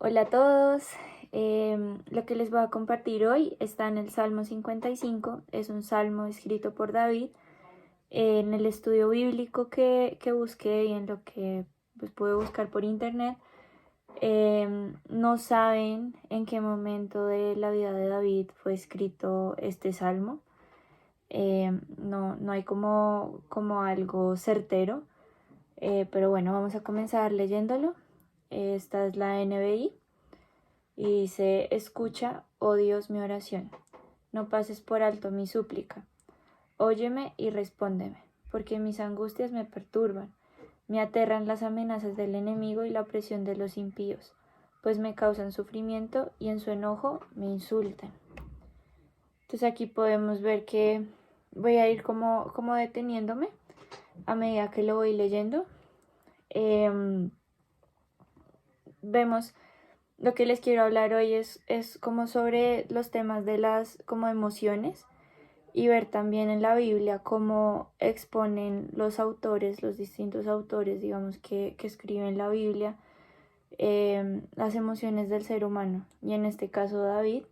Hola a todos. Lo que les voy a compartir hoy está en el Salmo 55. Es un salmo escrito por David. En el estudio bíblico que busqué y en lo que pues, pude buscar por internet, no saben en qué momento de la vida de David fue escrito este salmo. No hay como algo certero. Pero bueno, vamos a comenzar leyéndolo. Esta es la NBI. Y dice: escucha, oh Dios, mi oración, no pases por alto mi súplica. Óyeme y respóndeme, porque mis angustias me perturban. Me aterran las amenazas del enemigo y la opresión de los impíos, pues me causan sufrimiento y en su enojo me insultan. Entonces aquí podemos ver que voy a ir como deteniéndome a medida que lo voy leyendo. Vemos. Lo que les quiero hablar hoy es como sobre los temas de las como emociones y ver también en la Biblia cómo exponen los autores, los distintos autores, digamos, que escriben la Biblia, las emociones del ser humano. Y en este caso David,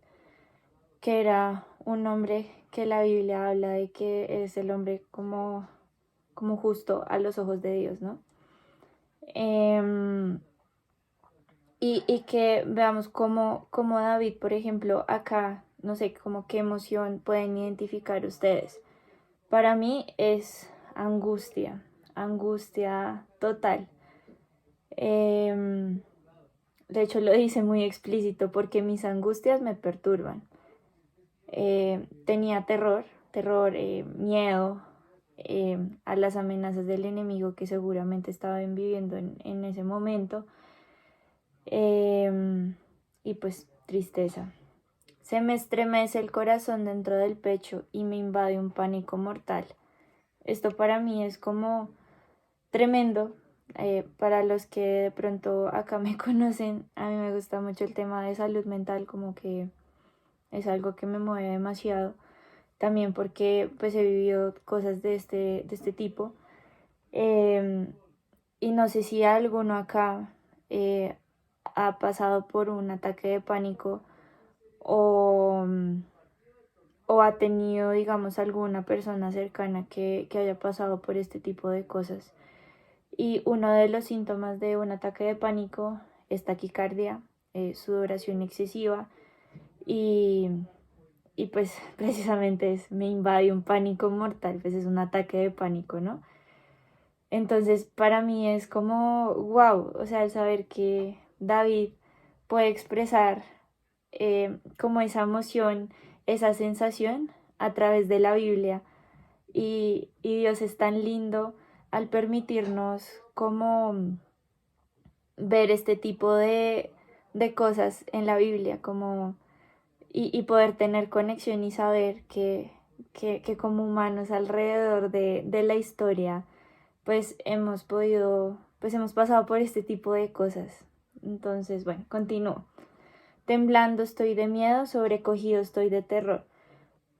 que era un hombre que la Biblia habla de que es el hombre como justo a los ojos de Dios, ¿no? Y que veamos cómo David, por ejemplo, acá, no sé, como qué emoción pueden identificar ustedes. Para mí es angustia, angustia total. De hecho, lo dice muy explícito, porque mis angustias me perturban. Tenía terror, miedo a las amenazas del enemigo que seguramente estaban viviendo en ese momento. Y pues tristeza. Se me estremece el corazón dentro del pecho y me invade un pánico mortal. Esto para mí es como tremendo. Para los que de pronto acá me conocen, a mí me gusta mucho el tema de salud mental, como que es algo que me mueve demasiado. También porque pues he vivido cosas de este tipo. Em, y no sé si alguno acá ha pasado por un ataque de pánico o, o ha tenido, digamos, alguna persona cercana que haya pasado por este tipo de cosas. Y uno de los síntomas de un ataque de pánico es taquicardia, sudoración excesiva y, y pues precisamente me invade un pánico mortal, pues es un ataque de pánico, ¿no? Entonces para mí es como wow, o sea, el saber que David puede expresar como esa emoción, esa sensación a través de la Biblia. Y Dios es tan lindo al permitirnos como ver este tipo de cosas en la Biblia, como, y poder tener conexión y saber que como humanos alrededor de la historia, pues hemos pasado por este tipo de cosas. Entonces, bueno, continúo. Temblando estoy de miedo, sobrecogido estoy de terror.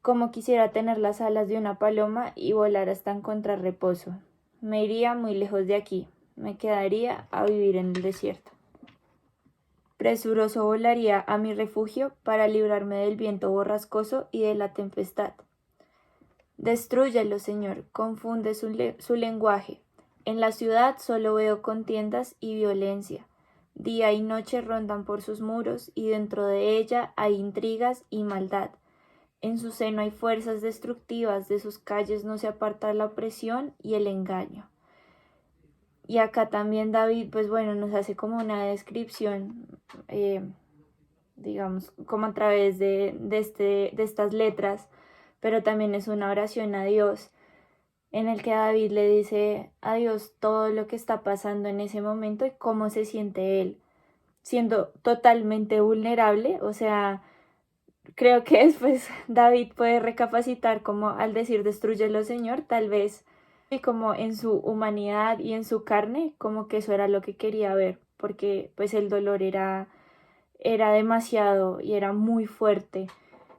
Como quisiera tener las alas de una paloma y volar hasta encontrar reposo. Me iría muy lejos de aquí, me quedaría a vivir en el desierto. Presuroso volaría a mi refugio para librarme del viento borrascoso y de la tempestad. Destrúyelo, Señor, confunde su lenguaje. En la ciudad solo veo contiendas y violencia. Día y noche rondan por sus muros y dentro de ella hay intrigas y maldad. En su seno hay fuerzas destructivas, de sus calles no se aparta la opresión y el engaño. Y acá también David, pues bueno, nos hace como una descripción, eh, digamos, como a través de estas letras, pero también es una oración a Dios, en el que David le dice a Dios todo lo que está pasando en ese momento y cómo se siente él, siendo totalmente vulnerable. O sea, creo que después David puede recapacitar como al decir destrúyelo, Señor, tal vez y como en su humanidad y en su carne, como que eso era lo que quería ver, porque pues el dolor era demasiado y era muy fuerte.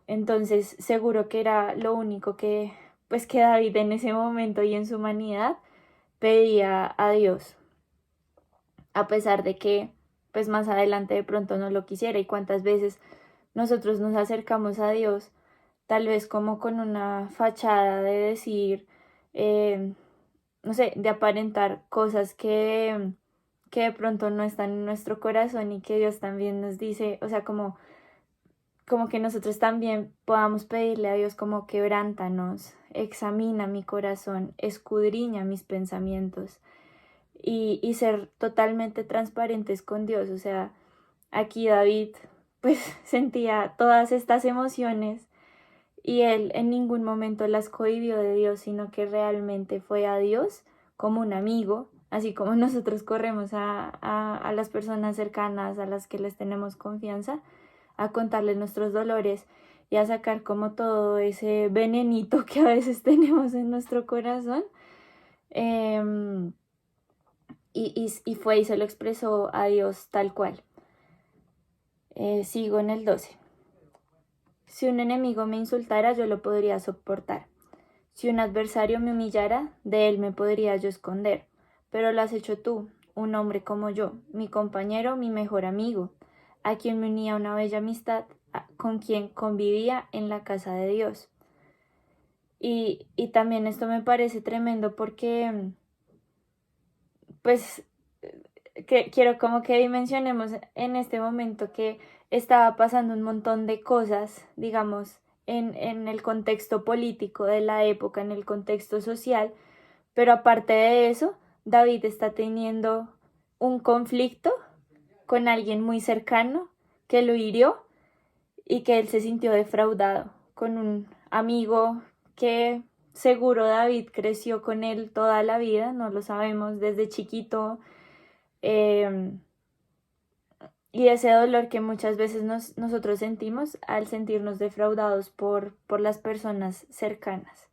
Entonces seguro que era lo único que David en ese momento y en su humanidad pedía a Dios, a pesar de que pues más adelante de pronto no lo quisiera. Y cuántas veces nosotros nos acercamos a Dios, tal vez como con una fachada de decir, no sé, de aparentar cosas que de pronto no están en nuestro corazón y que Dios también nos dice, o sea, como que nosotros también podamos pedirle a Dios como quebrántanos, examina mi corazón, escudriña mis pensamientos y ser totalmente transparentes con Dios. O sea, aquí David pues sentía todas estas emociones y él en ningún momento las cohibió de Dios, sino que realmente fue a Dios como un amigo, así como nosotros corremos a las personas cercanas a las que les tenemos confianza, a contarles nuestros dolores y a sacar como todo ese venenito que a veces tenemos en nuestro corazón. Y fue y se lo expresó a Dios tal cual. Sigo en el 12. Si un enemigo me insultara, yo lo podría soportar. Si un adversario me humillara, de él me podría yo esconder. Pero lo has hecho tú, un hombre como yo, mi compañero, mi mejor amigo, a quien me unía una bella amistad, con quien convivía en la casa de Dios. Y también esto me parece tremendo porque, pues, que quiero como que dimensionemos en este momento que estaba pasando un montón de cosas, digamos, en el contexto político de la época, en el contexto social, pero aparte de eso, David está teniendo un conflicto con alguien muy cercano que lo hirió y que él se sintió defraudado, con un amigo que seguro David creció con él toda la vida, no lo sabemos, desde chiquito. Eh, y ese dolor que muchas veces nosotros sentimos al sentirnos defraudados por las personas cercanas.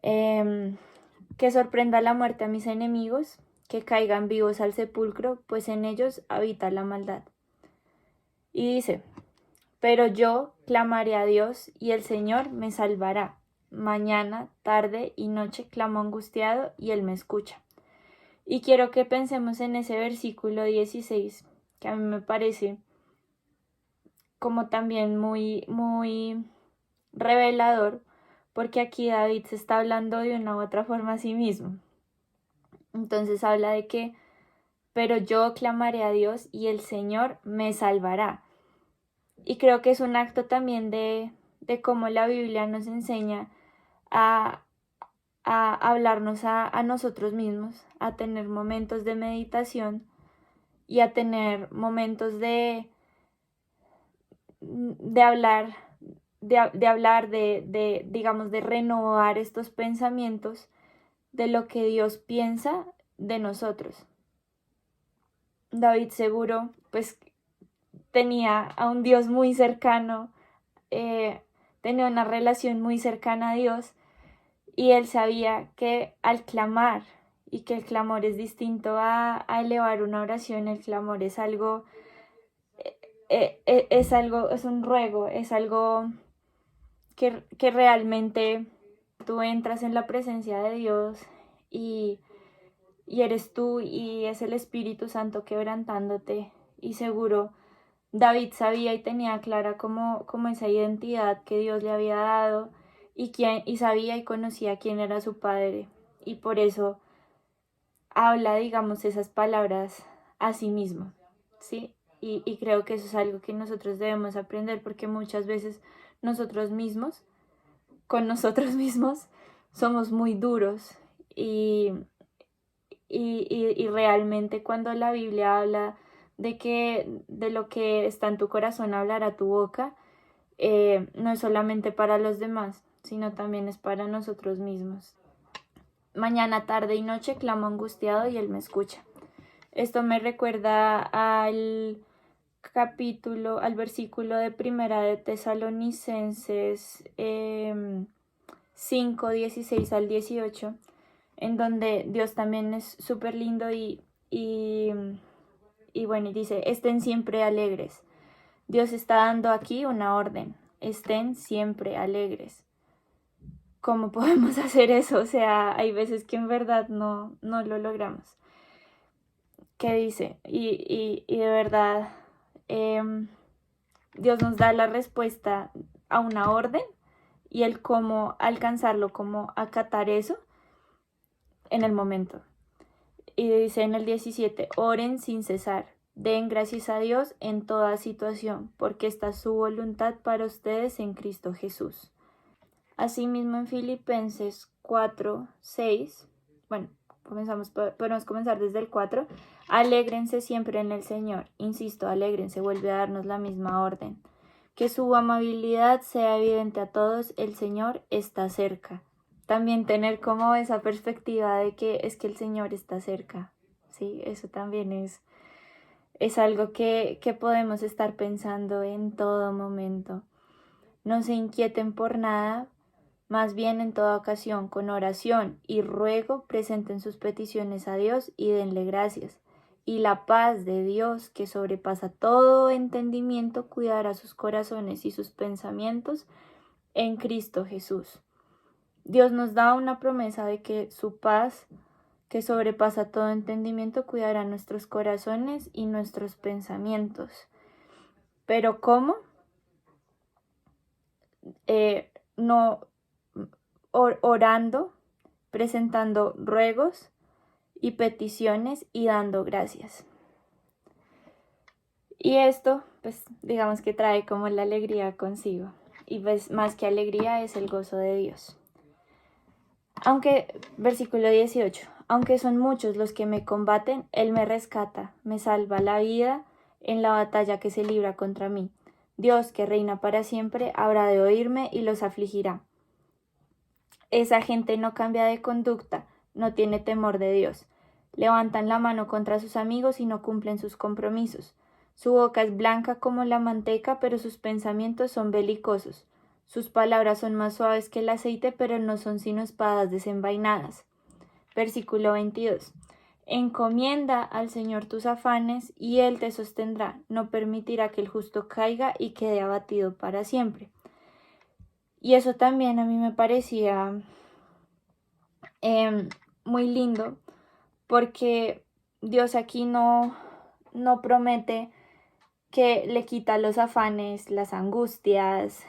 Que sorprenda la muerte a mis enemigos, que caigan vivos al sepulcro, pues en ellos habita la maldad. Y dice, pero yo clamaré a Dios y el Señor me salvará. Mañana, tarde y noche clamo angustiado y Él me escucha. Y quiero que pensemos en ese versículo 16, que a mí me parece como también muy revelador, porque aquí David se está hablando de una u otra forma a sí mismo. Entonces habla de que, pero yo clamaré a Dios y el Señor me salvará. Y creo que es un acto también de cómo la Biblia nos enseña a, a hablarnos a nosotros mismos, a tener momentos de meditación y a tener momentos de hablar, digamos, de renovar estos pensamientos de lo que Dios piensa de nosotros. David seguro, pues, tenía a un Dios muy cercano, tenía una relación muy cercana a Dios y él sabía que al clamar, y que el clamor es distinto a elevar una oración, el clamor es algo, es un ruego, es algo que realmente tú entras en la presencia de Dios y, y eres tú y es el Espíritu Santo quebrantándote y seguro David sabía y tenía clara como esa identidad que Dios le había dado y sabía y conocía quién era su padre y por eso habla, digamos, esas palabras a sí mismo, ¿sí? Y creo que eso es algo que nosotros debemos aprender porque muchas veces nosotros mismos, con nosotros mismos, somos muy duros y realmente cuando la Biblia habla de que de lo que está en tu corazón hablará tu boca, no es solamente para los demás, sino también es para nosotros mismos. Mañana, tarde y noche clamo angustiado y Él me escucha. Esto me recuerda al versículo de Primera de Tesalonicenses 5, 16 al 18, en donde Dios también es súper lindo y bueno, y dice, estén siempre alegres. Dios está dando aquí una orden, estén siempre alegres. ¿Cómo podemos hacer eso? O sea, hay veces que en verdad no lo logramos. que dice, y de verdad, Dios nos da la respuesta a una orden y el cómo alcanzarlo, cómo acatar eso en el momento. Y dice en el 17, oren sin cesar, den gracias a Dios en toda situación, porque esta es su voluntad para ustedes en Cristo Jesús. Asimismo en Filipenses 4, 6, bueno, podemos comenzar desde el 4, alégrense siempre en el Señor, insisto, alégrense, vuelve a darnos la misma orden. Que su amabilidad sea evidente a todos, el Señor está cerca. También tener como esa perspectiva de que es que el Señor está cerca, ¿sí? Eso también es algo que podemos estar pensando en todo momento. No se inquieten por nada, más bien en toda ocasión, con oración y ruego, presenten sus peticiones a Dios y denle gracias. Y la paz de Dios, que sobrepasa todo entendimiento, cuidará sus corazones y sus pensamientos en Cristo Jesús. Dios nos da una promesa de que su paz, que sobrepasa todo entendimiento, cuidará nuestros corazones y nuestros pensamientos. ¿Pero cómo? No orando, presentando ruegos y peticiones y dando gracias. Y esto, pues digamos que trae como la alegría consigo. Y pues más que alegría es el gozo de Dios. Versículo 18, aunque son muchos los que me combaten, Él me rescata, me salva la vida en la batalla que se libra contra mí. Dios, que reina para siempre, habrá de oírme y los afligirá. Esa gente no cambia de conducta, no tiene temor de Dios. Levantan la mano contra sus amigos y no cumplen sus compromisos. Su boca es blanca como la manteca, pero sus pensamientos son belicosos. Sus palabras son más suaves que el aceite, pero no son sino espadas desenvainadas. Versículo 22. Encomienda al Señor tus afanes, y Él te sostendrá. No permitirá que el justo caiga y quede abatido para siempre. Y eso también a mí me parecía muy lindo, porque Dios aquí no promete que le quita los afanes, las angustias,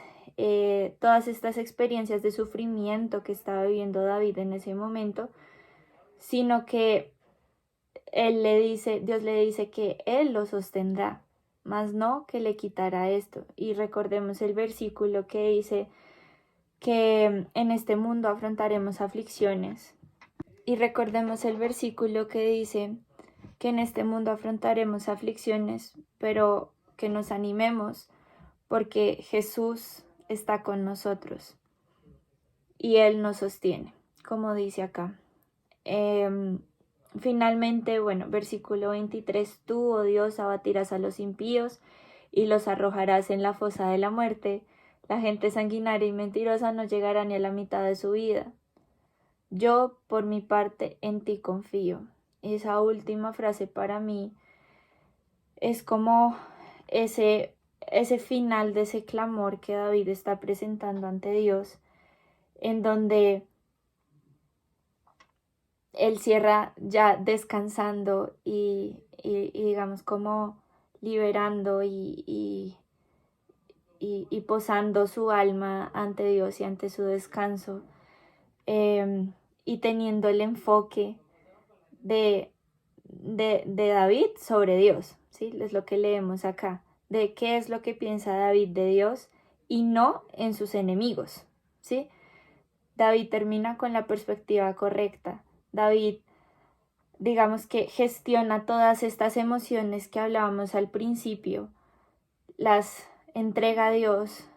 todas estas experiencias de sufrimiento que estaba viviendo David en ese momento, sino que Dios le dice que Él lo sostendrá, mas no que le quitará esto. Y recordemos el versículo que dice que en este mundo afrontaremos aflicciones. Y recordemos el versículo que dice que en este mundo afrontaremos aflicciones, pero que nos animemos porque Jesús está con nosotros y Él nos sostiene, como dice acá. Finalmente, bueno, versículo 23, tú, oh Dios, abatirás a los impíos y los arrojarás en la fosa de la muerte. La gente sanguinaria y mentirosa no llegará ni a la mitad de su vida. Yo, por mi parte, en ti confío. Esa última frase para mí es como ese final de ese clamor que David está presentando ante Dios, en donde él cierra ya descansando y digamos como liberando y posando su alma ante Dios y ante su descanso, y teniendo el enfoque de David sobre Dios, ¿sí? Es lo que leemos acá, de qué es lo que piensa David de Dios y no en sus enemigos, ¿sí? David termina con la perspectiva correcta. David, digamos que gestiona todas estas emociones que hablábamos al principio, las entrega a Dios.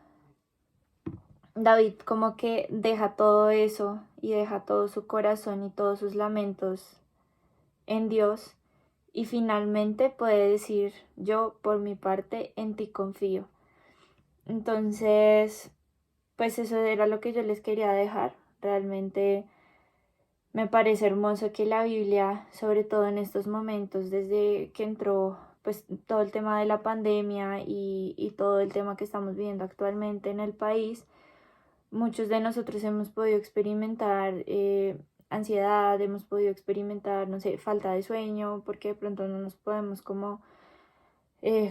David como que deja todo eso y deja todo su corazón y todos sus lamentos en Dios y finalmente puede decir, yo por mi parte en ti confío. Entonces, pues eso era lo que yo les quería dejar. Realmente me parece hermoso que la Biblia, sobre todo en estos momentos, desde que entró pues todo el tema de la pandemia y todo el tema que estamos viviendo actualmente en el país, muchos de nosotros hemos podido experimentar ansiedad, hemos podido experimentar, no sé, falta de sueño, porque de pronto no nos podemos como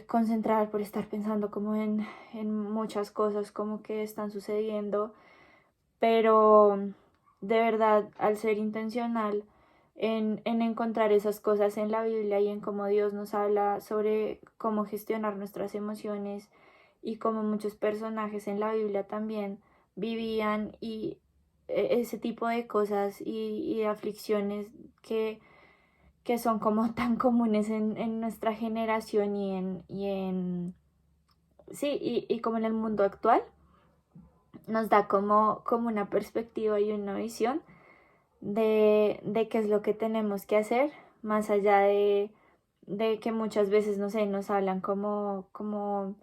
concentrar por estar pensando como en muchas cosas como que están sucediendo, pero de verdad al ser intencional en encontrar esas cosas en la Biblia y en cómo Dios nos habla sobre cómo gestionar nuestras emociones y cómo muchos personajes en la Biblia también vivían y ese tipo de cosas y aflicciones que son como tan comunes en nuestra generación sí, y como en el mundo actual, nos da como una perspectiva y una visión de qué es lo que tenemos que hacer, más allá de que muchas veces, no sé, nos hablan no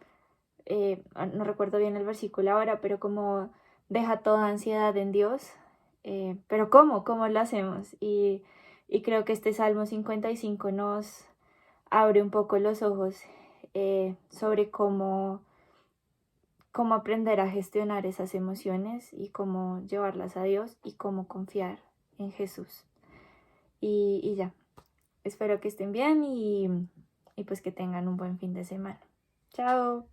recuerdo bien el versículo ahora, pero como deja toda ansiedad en Dios, pero ¿cómo lo hacemos? Y creo que este Salmo 55 nos abre un poco los ojos sobre cómo aprender a gestionar esas emociones y cómo llevarlas a Dios y cómo confiar en Jesús. Y ya, espero que estén bien y pues que tengan un buen fin de semana. Chao.